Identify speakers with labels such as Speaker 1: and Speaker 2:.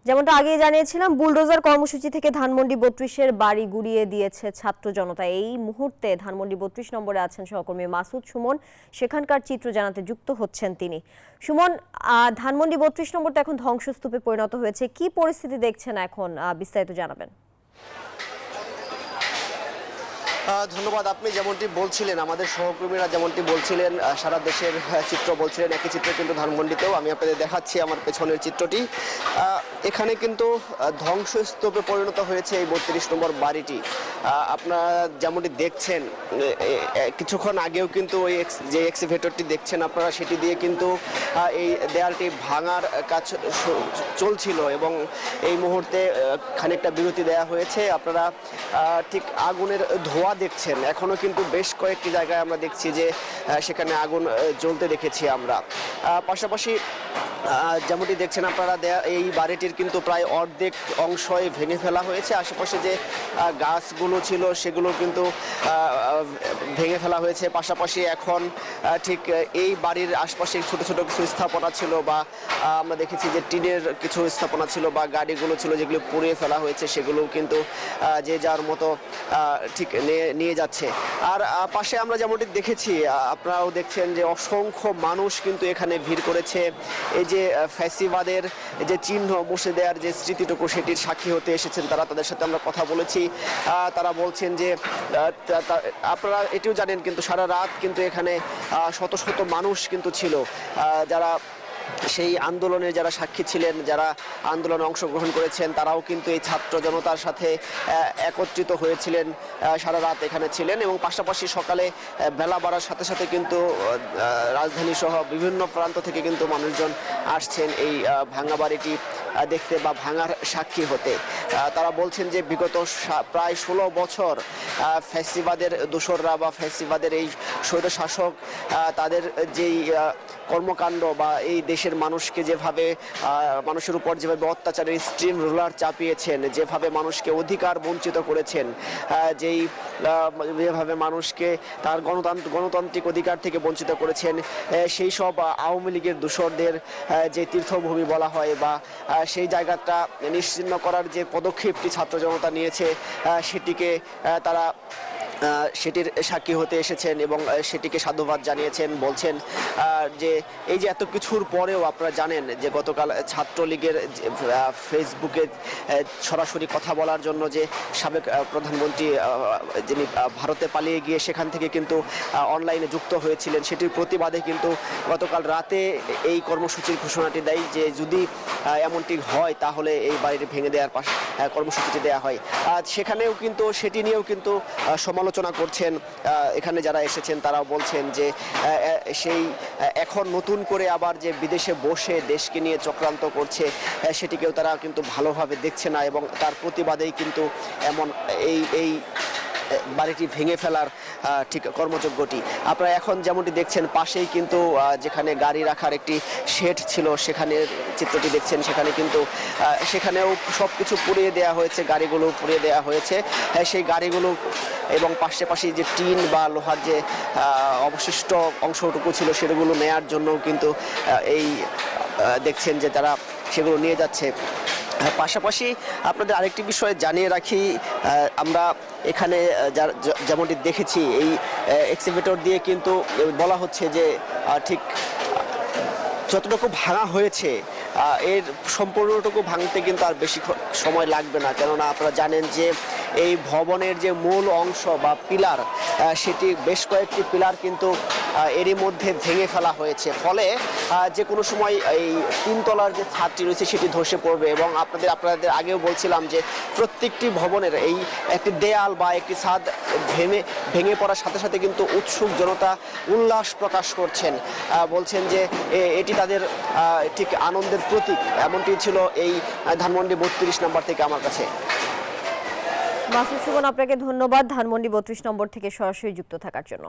Speaker 1: যেমনটা আগে জানিয়েছিলাম, বুলডোজার কর্মসূচি থেকে ধানমন্ডি ৩২-এর বাড়ি গুড়িয়ে দিয়েছে ছাত্র জনতা। এই মুহূর্তে ধানমন্ডি ৩২ নম্বরে আছেন সহকর্মী মাসুদ সুমন, সেখানকার চিত্র জানাতে যুক্ত হচ্ছেন তিনি। সুমন, ধানমন্ডি ৩২ নম্বর তো এখন ধ্বংসস্তূপে পরিণত হয়েছে, কি পরিস্থিতি দেখছেন এখন, বিস্তারিত জানাবেন।
Speaker 2: ধন্যবাদ। আপনি যেমনটি বলছিলেন, আমাদের সহকর্মীরা যেমনটি বলছিলেন, সারা দেশের চিত্র বলছিলেন, একই চিত্র কিন্তু ধানমন্ডিতেও। আমি আপনাদের দেখাচ্ছি আমার পেছনের চিত্রটি। এখানে কিন্তু ধ্বংসস্তূপে পরিণত হয়েছে এই ৩২ নম্বর বাড়িটি। আপনারা যেমনটি দেখছেন, কিছুক্ষণ আগেও কিন্তু ওই যে এক্সিভেটরটি দেখছেন আপনারা, সেটি দিয়ে কিন্তু এই দেয়ালটি ভাঙার কাজ চলছিল এবং এই মুহূর্তে খানিকটা বিরতি দেওয়া হয়েছে। আপনারা ঠিক আগুনের ধোঁয়া দেখছেন, এখনো কিন্তু বেশ কয়েকটি জায়গায় আমরা দেখছি যে সেখানে আগুন জ্বলতে দেখেছি আমরা। পাশাপাশি যেমনটি দেখছেন আপনারা, এই বাড়িটির কিন্তু প্রায় অর্ধেক অংশই ভেঙে ফেলা হয়েছে। আশেপাশে যে গাছগুলো ছিল সেগুলো কিন্তু ভেঙে ফেলা হয়েছে। পাশাপাশি এখন ঠিক এই বাড়ির আশপাশে ছোট ছোট কিছু স্থাপনা ছিল, বা আমরা দেখেছি যে টিনের কিছু স্থাপনা ছিল বা গাড়িগুলো ছিল যেগুলো পুড়িয়ে ফেলা হয়েছে, সেগুলো কিন্তু যে যার মতো ঠিক নিয়ে যাচ্ছে। আর পাশে আমরা যেমনটি দেখেছি, আপনারাও দেখছেন যে অসংখ্য মানুষ কিন্তু এখানে ভিড় করেছে। এই যে ফ্যাসিবাদের যে চিহ্ন মুছে দেওয়ার যে স্মৃতিটুকু, সেটির সাক্ষী হতে এসেছেন তারা। তাদের সাথে আমরা কথা বলেছি, তারা বলছেন যে আপনারা এটিও জানেন কিন্তু সারা রাত কিন্তু এখানে শত শত মানুষ কিন্তু ছিল, যারা সেই আন্দোলনের যারা সাক্ষী ছিলেন, যারা আন্দোলনে অংশগ্রহণ করেছেন, তারাও কিন্তু এই ছাত্র জনতার সাথে একত্রিত হয়েছিলেন, সারা রাত এখানে ছিলেন। এবং পাশাপাশি সকালে বেলা বাড়ার সাথে সাথে কিন্তু রাজধানী সহ বিভিন্ন প্রান্ত থেকে কিন্তু মানুষজন আসছেন এই ভাঙা বাড়িটি দেখতে বা ভাঙার সাক্ষী হতে। তারা বলছেন যে বিগত প্রায় 16 বছর ফ্যাসিবাদের দোসররা বা ফ্যাসিবাদের এই স্বৈরশাসক তাদের যেই কর্মকাণ্ড বা এই দেশের মানুষকে যেভাবে মানুষের উপর যেভাবে অত্যাচারের স্ট্রিম রুলার চাপিয়েছেন, যেভাবে মানুষকে অধিকার বঞ্চিত করেছেন, যেভাবে মানুষকে তার গণতান্ত্রিক অধিকার থেকে বঞ্চিত করেছেন, সেই সব আওয়ামী লীগের দোসরদের যে তীর্থভূমি বলা হয় বা সেই জায়গাটা নিশ্চিহ্ন করার যে পদক্ষেপটি ছাত্র জনতা নিয়েছে, সেটিকে তারা সেটির সাক্ষী হতে এসেছেন এবং সেটিকে সাধুবাদ জানিয়েছেন। বলছেন যে এই যে এত কিছুর পরেও আপনারা জানেন যে গতকাল ছাত্রলীগের ফেসবুকে সরাসরি কথা বলার জন্য যে সাবেক প্রধানমন্ত্রী যিনি ভারতে পালিয়ে গিয়ে সেখান থেকে কিন্তু অনলাইনে যুক্ত হয়েছিলেন, সেটির প্রতিবাদে কিন্তু গতকাল রাতে এই কর্মসূচির ঘোষণাটি দেয় যে যদি এমনটি হয় তাহলে এই বাড়িটি ভেঙে দেওয়ার কর্মসূচিটি দেওয়া হয়। সেখানেও কিন্তু সেটি নিয়েও কিন্তু সমালোচনা করছেন এখানে যারা এসেছেন। তারাও বলছেন যে সেই এখন নতুন করে আবার যে বিদেশে বসে দেশকে নিয়ে চক্রান্ত করছে, সেটিকেও তারা কিন্তু ভালোভাবে দেখছে না এবং তার প্রতিবাদেই কিন্তু এমন এই বাড়িটি ভেঙে ফেলার ঠিক কর্মযজ্ঞটি। আপনারা এখন যেমনটি দেখছেন পাশেই কিন্তু যেখানে গাড়ি রাখার একটি শেড ছিল, সেখানে চিত্রটি দেখছেন, সেখানে কিন্তু সেখানেও সব কিছু পুড়িয়ে দেওয়া হয়েছে, গাড়িগুলো পুড়িয়ে দেওয়া হয়েছে। সেই গাড়িগুলো এবং পাশাপাশি যে টিন বা লোহার যে অবশিষ্ট অংশটুকু ছিল সেগুলো নেয়ার জন্য কিন্তু এই দেখছেন যে তারা সেগুলো নিয়ে যাচ্ছে। পাশাপাশি আপনাদের আরেকটি বিষয় জানিয়ে রাখি, আমরা এখানে যেমনটি দেখেছি এই এক্সিভেটর দিয়ে কিন্তু বলা হচ্ছে যে ঠিক যতটুকু ভাঙা হয়েছে এর সম্পূর্ণটুকু ভাঙতে কিন্তু আর বেশি সময় লাগবে না, কেননা আপনারা জানেন যে এই ভবনের যে মূল অংশ বা পিলার, সেটি বেশ কয়েকটি পিলার কিন্তু এরই মধ্যে ভেঙে ফেলা হয়েছে। ফলে যে কোনো সময় এই তিনতলার যে ছাদটি রয়েছে সেটি ধসে পড়বে এবং আপনাদের আগেও বলছিলাম যে প্রত্যেকটি ভবনের এই একটি দেয়াল বা একটি ছাদ ভেঙে পড়ার সাথে সাথে কিন্তু উৎসুক জনতা উল্লাস প্রকাশ করছেন, বলছেন যে এটি তাদের ঠিক আনন্দের প্রতীক। এমনটি ছিল এই ধানমন্ডি ৩২ নম্বর থেকে আমার কাছে।
Speaker 1: মাসুদ সুমন, আপনাকে ধন্যবাদ ধানমন্ডি ৩২ নম্বর থেকে সরাসরি যুক্ত থাকার জন্য।